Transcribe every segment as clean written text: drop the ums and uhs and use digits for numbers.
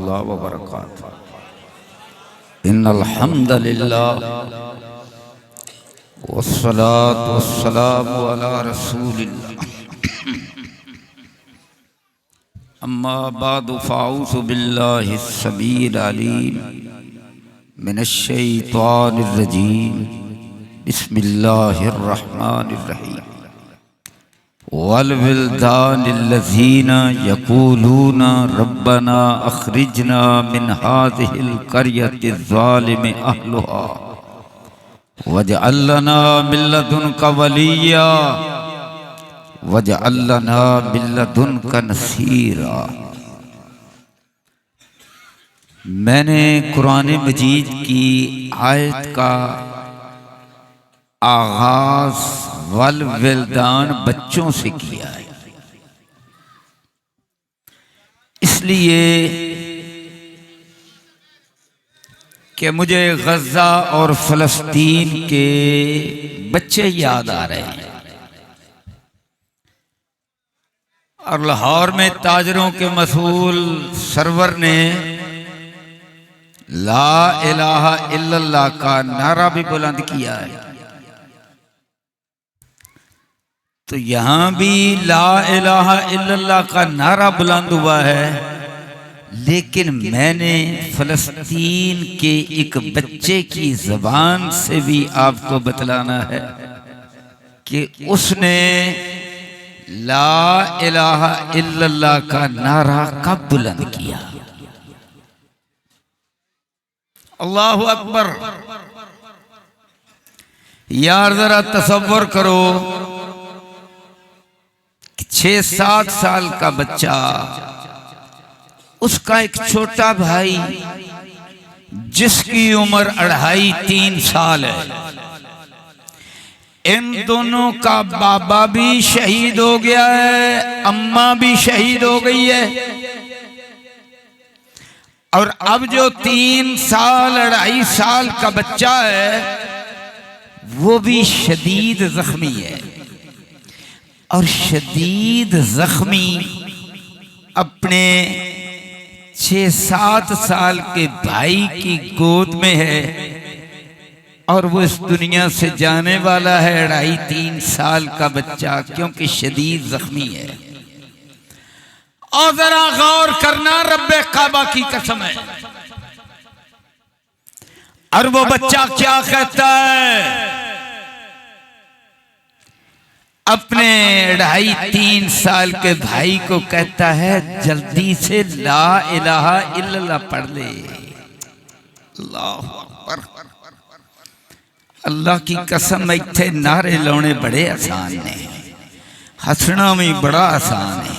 रहमतुल्लाह व बरकातुहू। इन्नल हम्दुलिल्लाह वस्सलातु वस्सलामु अला रसूलिल्लाह। अम्मा बादु फ़अऊज़ु बिल्लाहिस समीइल अलीम मिनश शैतानिर रजीम। बिस्मिल्लाहिर रहमानिर रहीम। वल विल्दानिल्लज़ीना यक़ूलूना रब्बना अख़रिजना मिन हाज़िहिल क़र्यतिज़ ज़ालिमि अहलुहा वजअल लना मिन लदुनका वलिय्या वजअल लना मिन लदुनका नसीरा। मैंने कुरान मजीद की आयत का आगाज वल विल्दान बच्चों से किया है, इसलिए कि मुझे गज़ा और फ़लस्तीन के बच्चे याद आ रहे हैं। और लाहौर में ताजरों के मसूल सरवर ने ला इलाहा इल्लल्लाह का नारा भी बुलंद किया है। तो यहां भी ला इलाहा इल्लल्लाह का नारा बुलंद हुआ है, लेकिन मैंने फ़लस्तीन के एक बच्चे की ज़बान से भी आपको बतलाना है कि उसने ला इलाहा इल्लल्लाह का नारा कब बुलंद किया। अल्लाहु अकबर। यार जरा तसव्वुर करो, 6-7 साल का बच्चा, उसका एक छोटा भाई जिसकी उम्र 2.5-3 साल है। इन दोनों का बाबा भी शहीद हो गया है, अम्मा भी शहीद हो गई है, और अब जो 3 साल 2.5 साल का बच्चा है वो भी शदीद जख्मी है। और शदीद जख्मी अपने 6-7 साल के भाई की गोद में है, और वो इस दुनिया से जाने वाला है 2.5-3 साल का बच्चा, क्योंकि शदीद जख्मी है। और जरा गौर करना, रब्बे काबा की कसम है, और वो बच्चा क्या कहता है अपने 2.5-3 साल के भाई को, कहता है जल्दी से ला इलाहा इल्लल्लाह पढ़ ले। अल्लाहु अकबर। अल्लाह की कसम, इत्थे नारे लाने बड़े आसान ने, हंसना भी बड़ा आसान है,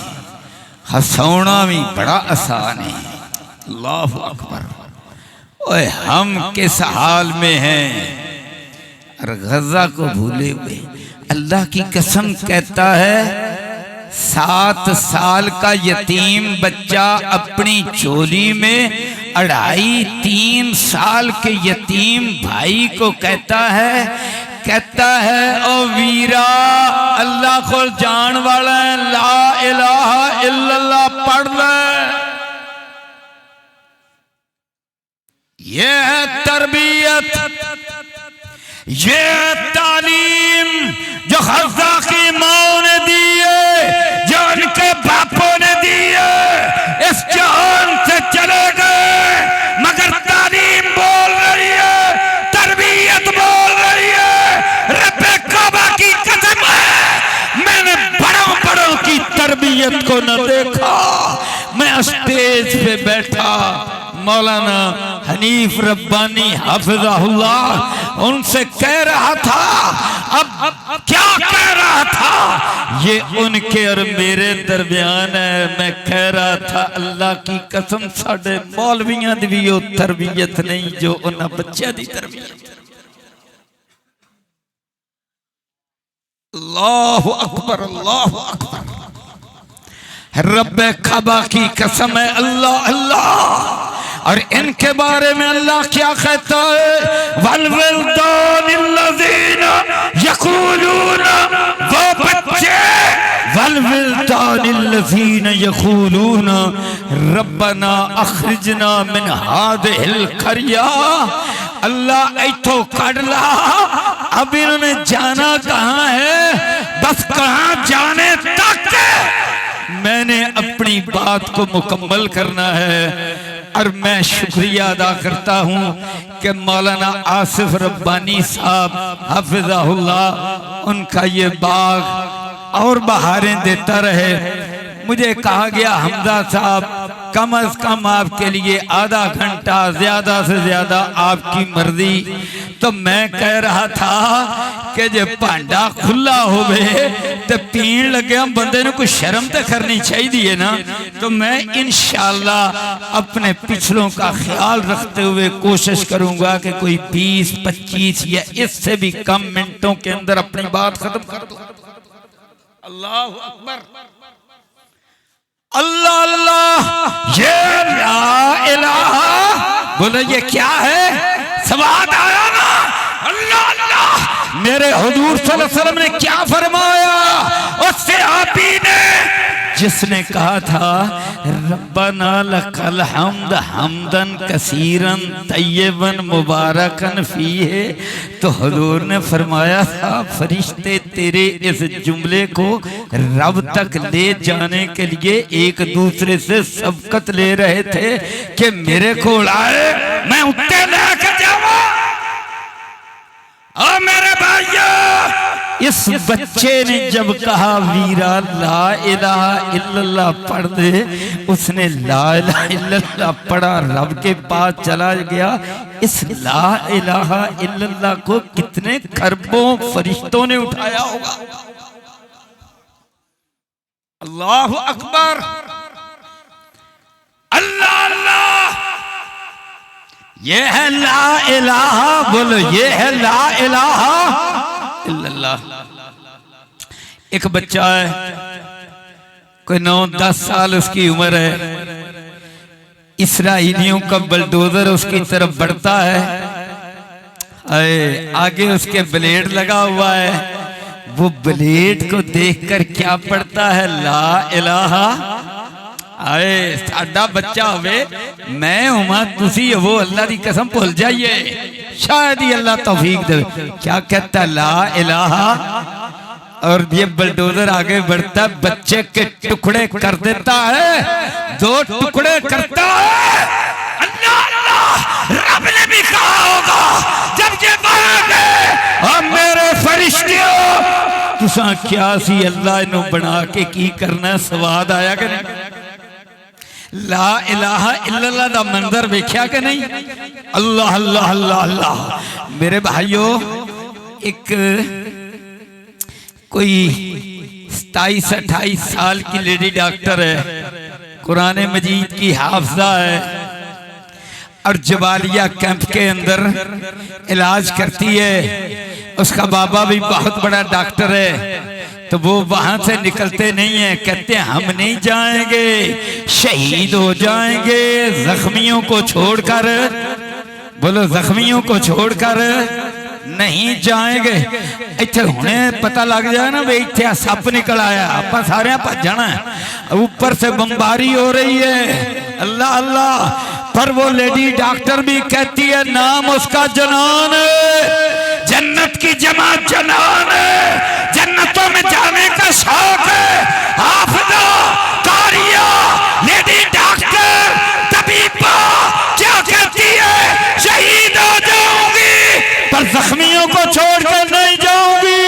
हंसाना भी बड़ा आसान है। अल्लाहु अकबर। ओए हम किस हाल में हैं और गज़ा को भूले हुए। अल्लाह की कसम कहता है 7 साल का यतीम बच्चा अपनी चोली में 2.5-3 साल के यतीम भाई को कहता है ओ वीरा, अल्लाह को जान वाला है, ला इलाहा इल्लल्लाह पढ़ ले। ये है तरबियत, ये है तालीम जो गज़ा की माँ ने दी है, जो उनके बापों ने दी है। इस जहान से चले गए मगर तालीम बोल रही है, तरबियत बोल रही है। रब्बे काबा की कसम है, मैंने बड़ों की तरबियत को न देखा। मैं स्टेज पे बैठा, मौलाना हनीफ रब्बानी हाफिज़हुल्लाह उनसे कह रहा था, अब क्या कह रहा था, ये उनके और मेरे दरमियान है। मैं कह रहा था अल्लाह की कसम, साडे मौलवियां दी भी वो तरबियत नहीं जो उन्हां बच्चों दी तरबियत। अल्लाहु अकबर, अल्लाहु अकबर। रब्बे काबा की कसम है, अल्लाह अल्लाह। और इनके बारे में अल्लाह क्या कहता है, वल विल्दानिल्लज़ीना यक़ूलूना, वो बच्चे, वल विल्दान कानिल्लज़ीन यक़ूलून रब्बना अख़रिजना मिन हादिहिल क़रिया, अल्लाह इथों कढ़ ला। अब इन्होंने जाना कहाँ है, बस कहाँ जाने तक मैंने अपनी बात को मुकम्मल करना है। और मैं शुक्रिया अदा करता हूँ कि मौलाना आसिफ रब्बानी साहब हाफिज़हुल्लाह, उनका ये बाग और बहारें देता रहे। मुझे कहा गया हमजा साहब कम अज कम आपके लिए आधा घंटा, ज्यादा से ज्यादा आपकी मर्जी। तो मैं कह रहा था कि जब भांडा खुला होवे तो पीन लगे बंदे ने कुछ शर्म तो करनी चाहिए ना। तो मैं इंशाअल्लाह अपने पिछलों का ख्याल रखते हुए कोशिश करूंगा कि कोई 20-25 या इससे भी कम मिनटों के अंदर अपनी बात खत्म कर दूं। अल्लाह अकबर, अल्लाह अल्लाह, ये ला इलाहा, बोले ये क्या है, सवाल आया ना। अल्लाह अल्लाह, मेरे हुजूर सल्लल्लाहु अलैहि वसल्लम ने क्या फरमाया, उससे आपी ने जिसने कहा था रब्बना लकल हम्द हम्दन कसीरन तय्यबन मुबारकन फीहे, तो हुजूर ने फरमाया था फरिश्ते तेरे इस जुमले को रब तक ले जाने के लिए एक दूसरे से सबकत ले रहे थे कि मेरे को उड़ाए मैं उत्ते लेकर जाऊं। और मेरे भाइयों, इस बच्चे ने जब कहा वीरा ला इलाहा इल्लल्लाह पढ़ दे, उसने ला इलाहा इल्लल्लाह पढ़ा, रब के पास चला गया। इस ला इलाहा इल्लल्लाह को कितने खरबों फरिश्तों ने उठाया होगा। अल्लाह अकबर, अल्लाह अल्लाह, ये है ला इलाहा, बोलो ये है ला इलाहा इल्लल्लाह। एक बच्चा है, कोई 9-10 साल उसकी उम्र है, इसराइलियों का बुलडोजर उसकी तरफ बढ़ता है, आगे उसके ब्लेड लगा हुआ है। वो ब्लेड को देखकर क्या पढ़ता है, ला इलाहा। आए साडा बच्चा होवे, मैं हुआ तुसी वो, अल्लाह की कसम भूल जाइए, शायद ही अल्लाह तौफीक दे। क्या कहता है, ला इलाहा, और ये बुलडोजर आगे बढ़ता, बच्चे के टुकड़े कर देता है, 2 टुकड़े करता है। अल्लाह अल्लाह, रब ने भी कहा होगा जब ये मांगे, और मेरे फरिश्तियों तुसा क्या सी अल्लाह इन्हों बना के की करना, स्वाद आया कि नहीं। ला इलाहा इल्लल्लाह दा मंजर वेख्या कि नहीं। अल्लाह अल्लाह अल्लाह अल्लाह। मेरे भाइयों, एक कोई 27-28 साल की लेडी डॉक्टर है, कुरान मजीद की हाफिजा है, और जबालिया कैंप के अंदर इलाज करती है। उसका बाबा भी बहुत बड़ा डॉक्टर है। तो वो वहां से निकलते नहीं है, कहते हैं हम नहीं जाएंगे, शहीद हो जाएंगे जख्मियों को छोड़कर। बोलो जख्मियों को छोड़कर नहीं जाएंगे। इत्थे हुणे पता लग जाए ना भाई इत्थे सप निकल आया, आप सारे भज जाना है। ऊपर से बमबारी हो रही है, अल्लाह अल्लाह। पर वो लेडी डॉक्टर भी कहती है नाम उसका जनान है, जन्नत की जमात जनान है, जन्नतों में जाने का शौक है। हाफिजा, कारिया, लेडी डॉक्टर, तबीबा क्या कहती है, शहीद हो जाऊंगी पर जख्मियों को छोड़कर नहीं जाऊंगी।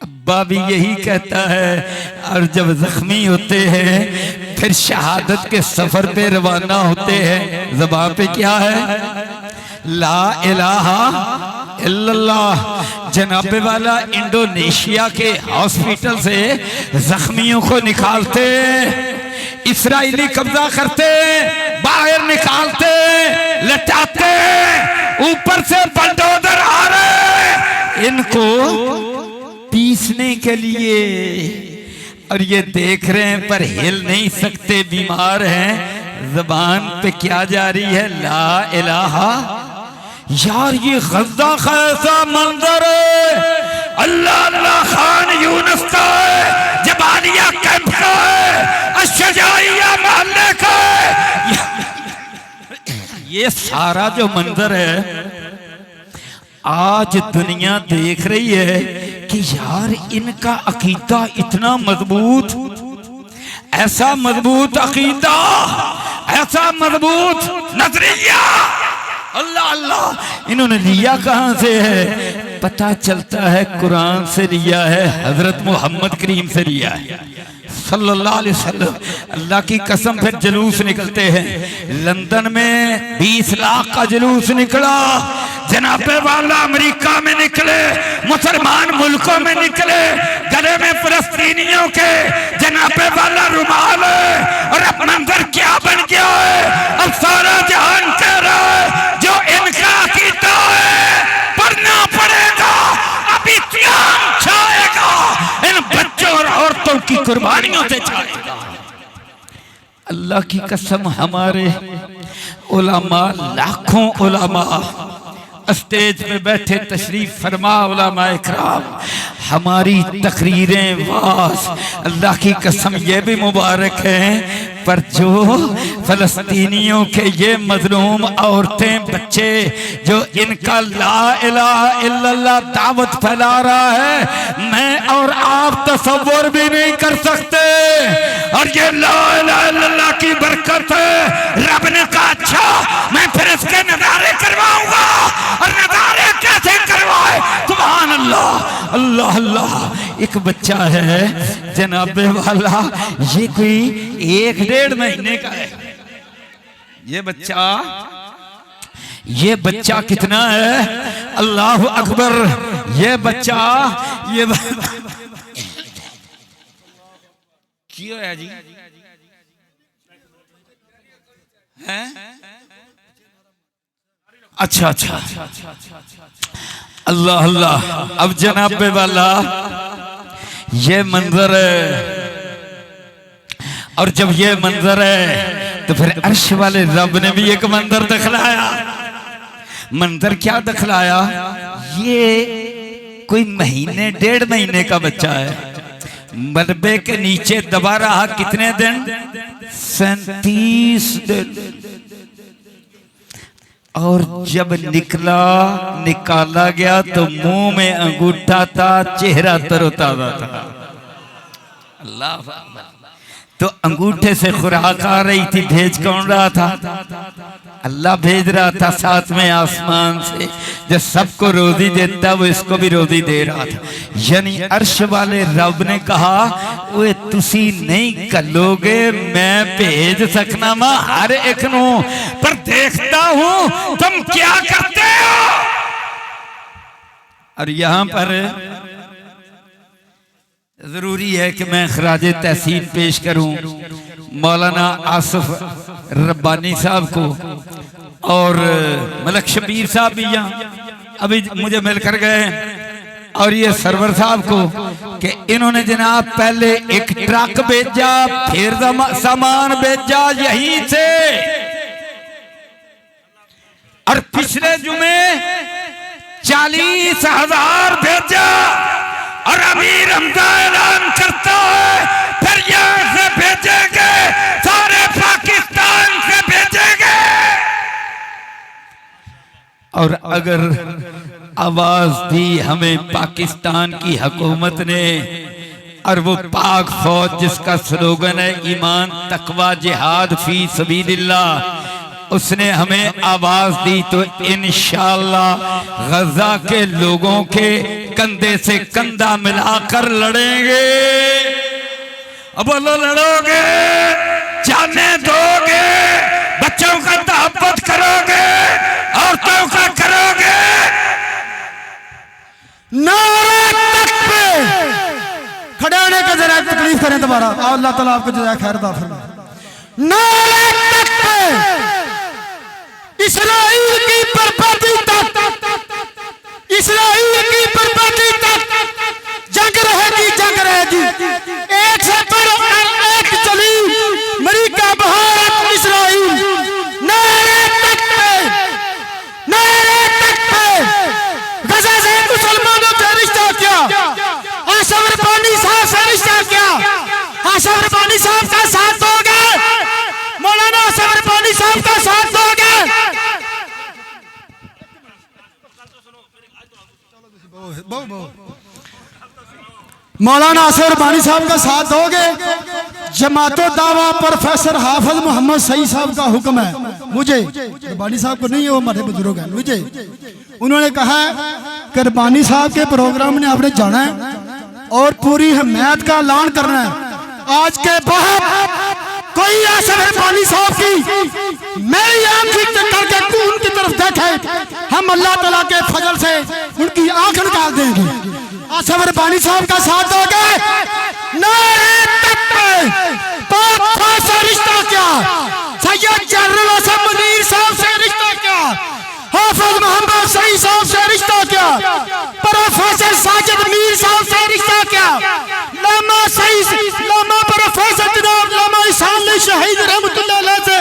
अब्बा भी यही कहता है। और जब जख्मी होते हैं फिर शहादत के सफर पे रवाना होते हैं, ज़बान पे क्या है, ला इलाहा इल्लल्लाह। जनाबे वाला इंडोनेशिया के हॉस्पिटल से जख्मियों को निकालते, इसराइली कब्जा करते, बाहर निकालते, लटाते, ऊपर से बुलडोजर आ रहे इनको पीसने के लिए, और ये देख रहे हैं पर हिल नहीं सकते, बीमार हैं। ज़बान पे क्या जारी है, ला इलाहा। यार ये गज़ा का ऐसा मंजर है, अल्लाह अल्लाह खान यूनुस का है, जबालिया कैंप का है, अशजाइया मोहल्ले का है। ये सारा जो मंजर है आज दुनिया देख रही है कि यार इनका अकीदा इतना मजबूत, ऐसा मजबूत अकीदा, ऐसा मजबूत नजरिया, अल्लाह अल्लाह इन्होंने लिया कहां से है? पता चलता है कुरान से लिया है, हजरत मोहम्मद करीम से लिया है सल्लल्लाहु अलैहि वसल्लम। अल्लाह की कसम फिर जुलूस निकलते हैं। लंदन में 20 लाख का जुलूस निकला, जनाबे वाला अमेरिका में निकले, मुसलमान मुल्कों में निकले, गले में फलस्तीनियों के जनाबे वाला रुमाल है। और अब मंजर क्या बन गया है? अब सारा जहान कह रहा है जो इनका अकीदा है पढ़ना पड़ेगा, अभी क्याम छाएगा, इन बच्चों और औरतों की कुर्बानियों से छाएगा। अल्लाह की कसम हमारे उलमा, लाखों उलमा स्टेज में बैठे तशरीफ फरमा उलमा इकराम, हमारी तकरीरें वास अल्लाह की कसम ये भी मुबारक है। पर जो फलस्तीनियों के ये मजलूम औरतें बच्चे जो इनका ला इलाहा इल्लल्लाह दावत फैला रहा है, मैं और आप तसव्वुर भी नहीं कर सकते। और ये ला इलाहा इल्लल्लाह की बरकत है, रब ने कहा अच्छा मैं फिर इसके नजारे करवाऊंगा। और नजारे कैसे करवाए? सुभान अल्लाह, अल्लाह अल्लाह। एक बच्चा है जनाबे वाला, ये कोई 1-1.5 महीने का है। ये बच्चा कितना है? अल्लाह अकबर। ये बच्चा क्यों है जी? है? अच्छा अच्छा, अल्लाह अल्लाह। अब जनाबे वाला ये मंजर है, और जब ये मंजर है तो फिर अर्श वाले रब ने भी एक मंजर दिखलाया। मंजर क्या दिखलाया? ये कोई 1.5 महीने का बच्चा है, मलबे के नीचे दबा रहा कितने दिन? 37 दिन। और जब निकाला गया तो मुंह में अंगूठा था, चेहरा तरोताजा था। अल्लाह, तो अंगूठे से खुराक आ रही थी। भेज कौन रहा था? अल्लाह भेज रहा था साथ में आसमान से। जो सबको रोजी देता वो इसको भी रोजी दे रहा था। यानी अर्श वाले रब ने कहा वो तुसी नहीं कलोगे, मैं भेज सकना मा हर एक नू, पर देखता हूं तुम क्या करते हो। और यहां पर जरूरी है कि मैं खराजे तहसीन पेश करूं मौलाना आसिफ रब्बानी साहब को, और मलक शबीर साहब भी यहाँ अभी मुझे मिलकर गए, और ये सरवर साहब को कि इन्होंने जनाब पहले एक ट्रक भेजा, फिर सामान भेजा यहीं से, और पिछले जुमे 40,000 भेजा, और अभी रमजान ऐलान करता है फिर यहां से भेजेंगे, सारे पाकिस्तान से भेजेंगे। और अगर आवाज दी हमें पाकिस्तान की हुकूमत ने, और वो पाक फौज जिसका स्लोगन है ईमान तकवा जिहाद फी सबीलिल्लाह, उसने हमें आवाज दी तो इंशाअल्लाह गजा के लोगों के कंधे से कंधा मिलाकर लड़ेंगे। अब बोलो लड़ोगे, जाने दोगे, बच्चों का तहफ़्फ़ुज़ करोगे, औरतों का करोगे। नारे तकबीर। खड़े होने का जरा तकलीफ करें दोबारा। अल्लाह ताला आपको जज़ा खैर दा फरमाए। नारे तकबीर। इस्राइल की बर्बादी तक, इस्राइल की बर्बादी तक जंग रहेगी, जंग रहेगी। एक से पर एक चली अमेरिका, भारत, इस्राइल। नारे तकबीर, नारे तकबीर। गजा से मुसलमानों का रिश्ता क्या? साहब का साथ दोगे? मौलाना असर रब्बानी साहब का साथ दोगे? जमातो दावा प्रोफेसर हाफिज मोहम्मद सईद साहब का हुक्म है मुझे, रब्बानी साहब को नहीं है, वो हमारे बुजुर्ग हैं, मुझे उन्होंने कहा कि रब्बानी साहब के प्रोग्राम में आपने जाना है और पूरी हिमायत का ऐलान करना है। आज के बाद कोई ऐसा रब्बानी साहब की मेरी आंख करके उनकी तरफ देखे, हम अल्लाह ताला के फजल से उनकी आंख निकाल देंगे। आसफ रब्बानी साहब का साथ दोगे? नारे तकबीर! पाक से रिश्ता क्या? सैयद जनरल असद मुनीर साहब से रिश्ता क्या? हाफिज मोहम्मद सईद साहब से रिश्ता क्या? प्रोफेसर साजिद मीर साहब से रिश्ता क्या? लामा सईद लामा प्रोफेसर जनाब लामा इसाल शहीद रहमतुल्लाह अलैह से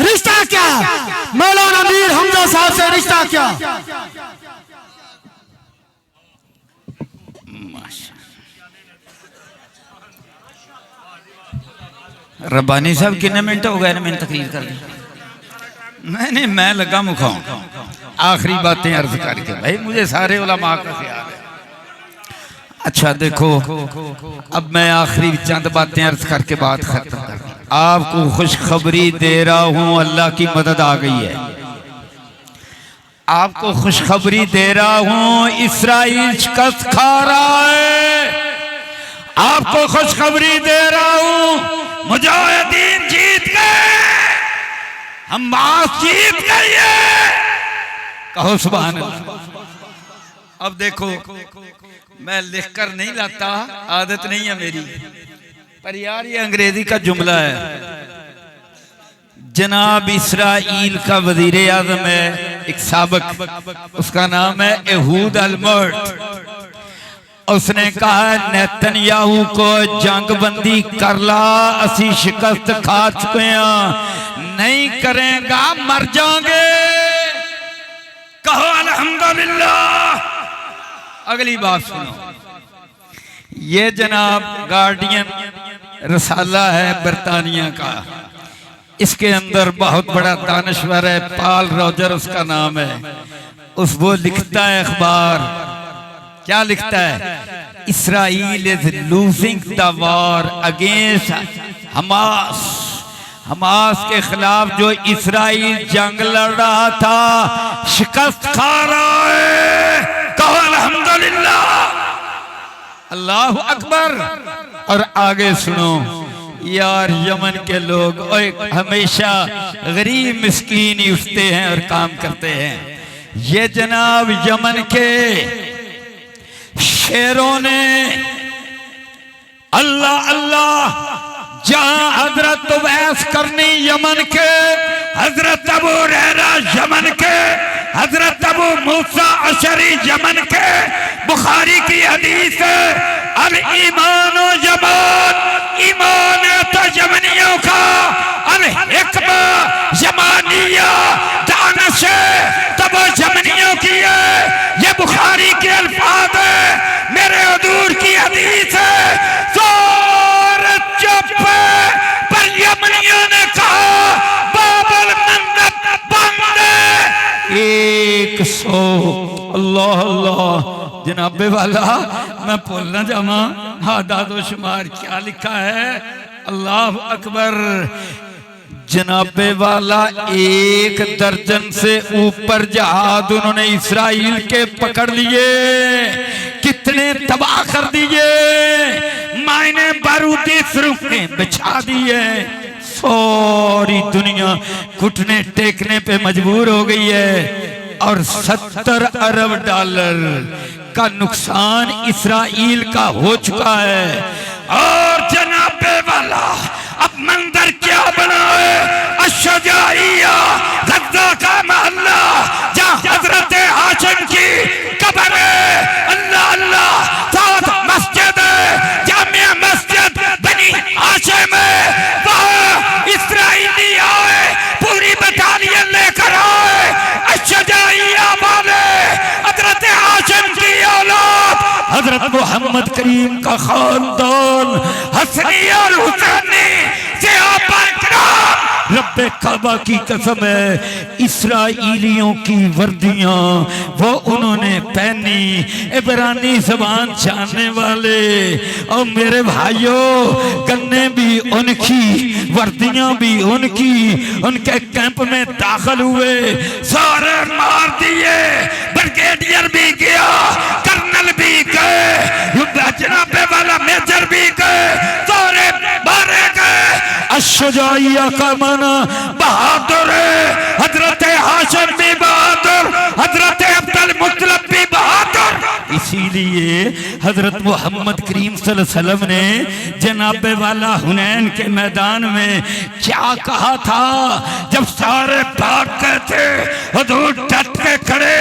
रिश्ता क्या? मौलाना मीर हमजा साहब से रिश्ता क्या? रब्बानी साहब कितने मिनट हो गए मैंने तकरीर कर दी, मैं लगा मुखाऊं आखिरी बातें अर्ज करके। भाई मुझे सारे उलमा का ख्याल है। अच्छा देखो, अब मैं आखिरी चंद बातें अर्ज करके बात खत्म कर दी। आपको खुशखबरी दे रहा हूं, अल्लाह की मदद आ गई है। आपको खुशखबरी दे रहा हूं, इस्राइल शिकस्त खा रहा है। आपको खुशखबरी दे रहा हूं, मुजाहिदीन जीत गए, हमास जीत गई है। कहो सुभान अल्लाह। अब देखो, मैं लिखकर नहीं लाता, आदत नहीं है मेरी, पर यार ये अंग्रेजी का जुमला है। जनाब इस्राइल का वजीर आजम है एक साबिक, उसका नाम है एहूद अलमर्ट। उसने कहा नेतन्याहू को जंग बंदी कर ला, असी शिकस्त खा चुके हैं, नहीं करेगा मर जाएंगे। कहो अल्हम्दुलिल्लाह। अगली बात सुनो, ये जनाब गार्डियन रसाला है बरतानिया का, इसके अंदर बहुत बड़ा दानश्वर है, पाल रॉजर उसका नाम है। वो लिखता है अखबार, क्या लिखता है? Israel is losing the war against Hamas. Hamas के खिलाफ जो इस्राइल जंग लड़ रहा था, शिकस्त खा रहा है। कहो अल्हम्दुलिल्लाह, अल्लाहु अकबर। और आगे सुनो यार, यमन के लोग हमेशा गरीब मिस्कीन ही उठते हैं और काम करते हैं। ये जनाब यमन के शेरों ने अल्लाह अल्लाह, जहां हजरत उवैस करनी यमन के, हजरत अबू हुरैरा यमन के, हजरत अबू मूसा अशरी यमन के, बुखारी की हदीस है, अल ईमान यमान, ईमान है तो यमनियों का, अल हिकमा यमानिया, दानिश तब यमनियों की है। ये बुखारी के अल्फाज है, मेरे हुजूर की हदीस है। जोर चुप पर यमनियों ने कहा बाबुल मंदब बंद 100। अल्लाह अल्लाह। जनाबे वाला मैं भूल ना जावा, आदादो शुमार क्या लिखा है? अल्लाह अकबर। जनाबे वाला 1 दर्जन से ऊपर जहाज उन्होंने इस्राइल के पकड़ लिए, कितने तबाह कर दिए, मायने बारूदी सुरंगें बिछा दिए। सारी दुनिया घुटने टेकने पे मजबूर हो गई है और 70 अरब डॉलर का नुकसान इस्राइल का हो चुका है। और जनाबे वाला अब मंदिर क्या बना है? अशजाइया, गद्दा का मोहल्ला, जहाँ हजरत हाशिम की कब्र है। अल्लाह अल्लाह। साथ मस्जिद है, जामिया मस्जिद बनी हाशिम है। वहाँ इस्राइली आए, पूरी बटालियन लेकर आए। अशजाइया वाले हजरत हाशिम की औलाद, हजरत मोहम्मद करीम का खानदान, हसनी और हुसैनी से आप रब्बे काबा की कसम है, इसराइलियों की वर्दियां वो उन्होंने पहनी। इब्रानी ज़बान जानने वाले और मेरे भाइयों, गन्ने भी उनकी, वर्दियां भी उनकी, उनके कैंप में दाखिल हुए, सारे मार दिए। ब्रिगेडियर भी गया, कर्नल भी गए, जनाबे वाला मेजर भी गए, सारे मारे गए। अशजाइया का माना बहादुर है, हजरत हाशिम भी बहादुर, हजरत अब्दुल मुत्तलिब भी बहादुर। इसीलिए हजरत मोहम्मद करीम सल्लल्लाहु अलैहि वसल्लम ने जनाबे वाला हुनैन के मैदान में क्या कहा था जब सारे भाग गए थे, हुजूर डट के खड़े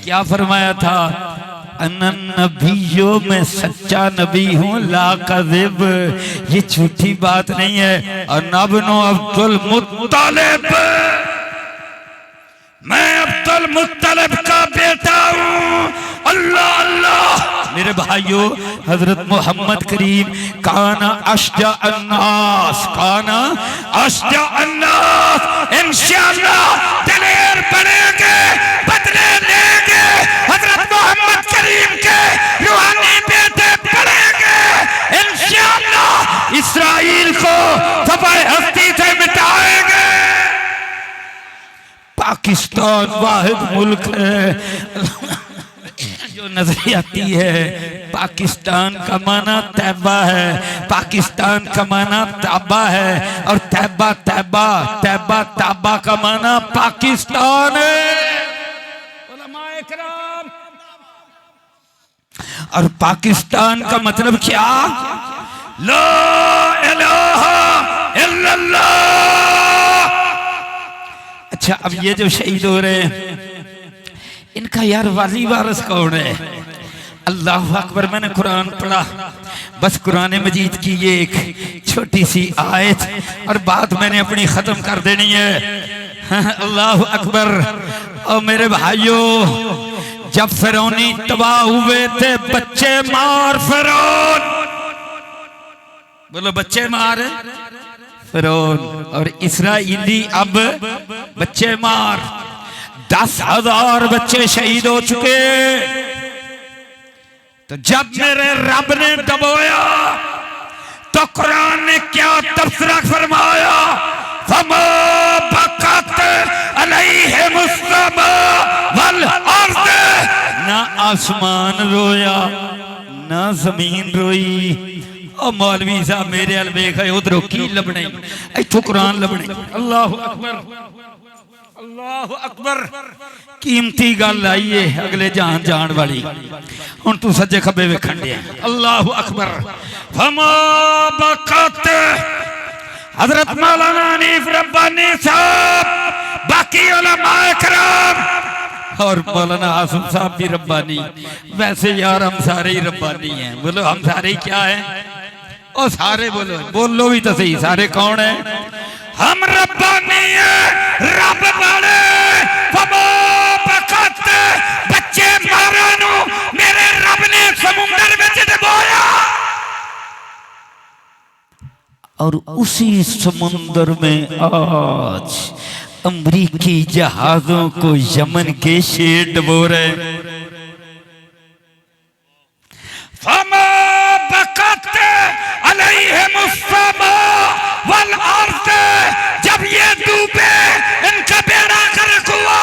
क्या फरमाया था? अनन नबियों में सच्चा नबी हूँ, ला कज़िब, ये झूठी बात नहीं है। और नबनो अब्दुल मुत्तलिब, मैं अब्दुल मुत्तलिब का बेटा हूँ। अल्लाह अल्लाह। मेरे भाइयों, हजरत मोहम्मद करीम काना अशजा अन्नास, काना अशजा अन्नास। इंशाअल्लाह दलेर बनेंगे, बदले लेंगे, हजरत मोहम्मद करीम के रूहानी बेटे बनेंगे इंशाअल्लाह। इस्राइल को सफाई हस्ती से मिटाएंगे। पाकिस्तान वाहिद मुल्क है जो नजर आती है। पाकिस्तान का माना तैबा है, पाकिस्तान का माना ताबा है, और तैबा तैबा तैबा ताबा का माना पाकिस्तान है। उलमाए किराम, और पाकिस्तान का मतलब क्या? ला इलाहा इल्लल्लाह। अच्छा, अब ये जो शहीद हो रहे हैं, इनका यार वाली वारिस कौन है? अल्लाह अकबर। मैंने कुरान पढ़ा, बस कुरान मजीद की ये एक छोटी सी आयत और बात मैंने अपनी खत्म कर देनी है। अल्लाह अकबर। और मेरे भाइयों, जब फिरौनी तबाह हुए थे, बच्चे मार फिरौन, बोलो बच्चे मार फिरौन, और इस्राइली अब बच्चे मार। 10,000 बच्चे शहीद हो चुके। तो जब मेरे रब ने दबोया तो कुरान ने क्या तबसरा फरमाया? फमा बकत अलैहिमुस समा वल अर्द। ना आसमान रोया, ना जमीन रोई। और मौलवी साहब मेरे अल वेख उधरों की लबने, इथों कुरान लबने। अल्लाह अकबर, अल्लाह अकबर। कीमती गल आई है, अगले जान जान वाली। हुण तू सज्जे खब्बे वेखण दे। अल्लाह अकबर। फमा बकत हजरत मौलाना हनीफ रब्बानी साहब, बाकी उलमाए किराम और मौलाना आसिम साहब भी रब्बानी। वैसे यार हम सारे ही रब्बानी हैं। बोलो हम सारे ही क्या हैं? और सारे बोलो, बोलो भी तो सही, सारे कौन है? हम रब्बानी हैं, रब वाले। बच्चे मारानू मेरे रब ने समुंदर में डुबोया, और उसी समुंदर में आज अमरीकी जहाजों को यमन के शेर डुबो रहे। जब ये डूबे, इनका बेड़ा गर्क हुआ,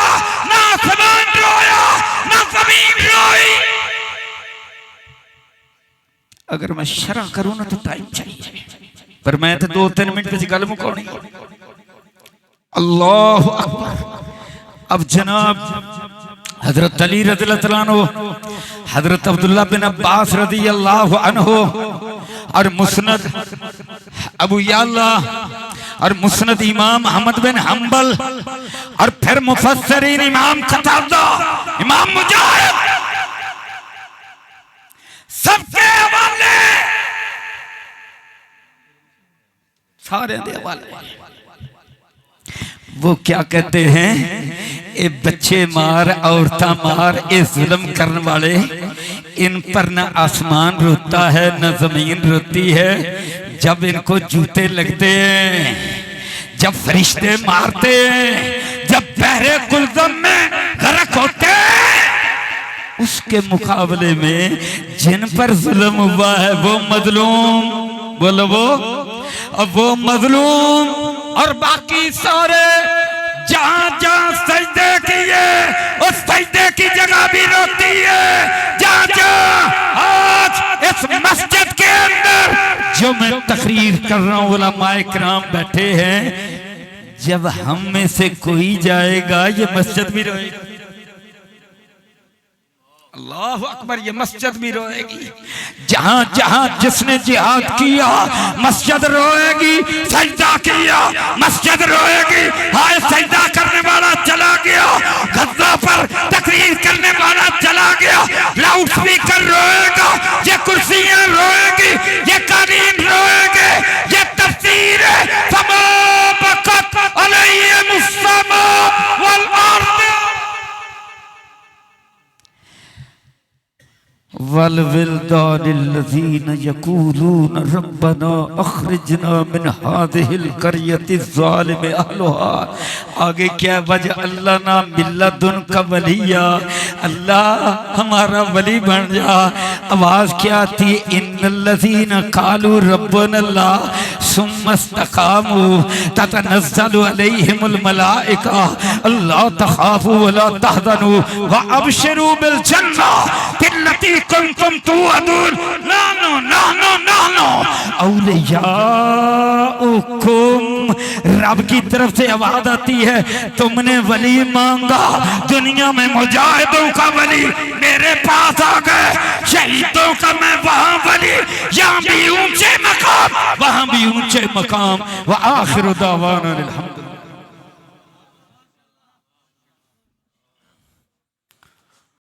ना आसमान रोया, ना जमीन रोई। अगर मैं शरह करूं ना तो टाइम चाहिए, पर मैं तो 2-3 मिनट में गल मुकानी। अल्लाह अकबर। अब जनाब हजरत अली रज़ियल्लाहु अन्हु, हजरत अब्दुल्लाह बिन अब्बास रज़ियल्लाहु अन्हु, और मुस्नद अबू याला, और मुस्नद इमाम अहमद बिन हंबल, और फिर मुफस्सिरीन इमाम कतादा, इमाम मुजाहिद, सबके हवाले, सारे दे हवाले। वो क्या कहते हैं? ए बच्चे मार, औरतां मार, ए जुल्म करने वाले, इन पर न आसमान रोता है न जमीन रोती है। जब इनको जूते लगते हैं, जब फरिश्ते मारते हैं, जब बहरे गुलजम में गर्क होते हैं, उसके मुकाबले में जिन पर जुल्म हुआ है वो मजलूम, बोलो वो मजलूम और बाकी सारे जहां जहां सजदे किए उस सजदे की जगह भी रोती है। जहां जहां आज इस मस्जिद के अंदर जो मैं तकरीर कर रहा हूं उलमाए किराम बैठे हैं, जब हम में से कोई जाएगा ये मस्जिद भी रोएगी। अल्लाह अकबर, ये मस्जिद भी रोएगी। जहां जहां जिसने जिहाद किया मस्जिद रोएगी, सजदा किया मस्जिद रोएगी। हाय सजदा करने वाला चला गया, गद्दा पर तकरीर करने वाला चला गया, लाउड स्पीकर रोएगा, ये कुर्सियां रोएगी, ये कालीन रोएगे, ये तफसीर है तमाम वक़्त अलैहिमुस्समा वल अर्द वल विल्दानिल्लज़ीना यक़ूलूना रब्बना अख़रिजना मिन हाज़िहिल क़रयति ज़ालिमि अहलुहा। आगे क्या वजह अल्लाह ना मिल्लदुनका वलिया, अल्लाह हमारा वली बन जा। आवाज़ क्या आती? इन्नल्लज़ीना क़ालू रब्बुनल्लाह सुम्मा इस्तक़ामू ततनज़्ज़लु अलैहिमुल मलाइका अल्ला तख़ाफ़ू वला तहज़नू व अबशिरू बिल जन्नह अल्लती कुंतुम तुअदून नानो औलियाउकुम। रब की तरफ से आवाज़ आती है, तुमने वली मांगा, दुनिया में मुजाहिदों का वली मेरे पास आ गए, शहीदों का मैं वहां वली, यहाँ भी ऊंचे मकाम वहां भी ऊंचे मकाम। व आखिरु दावाना अल्हम्दुलिल्लाह।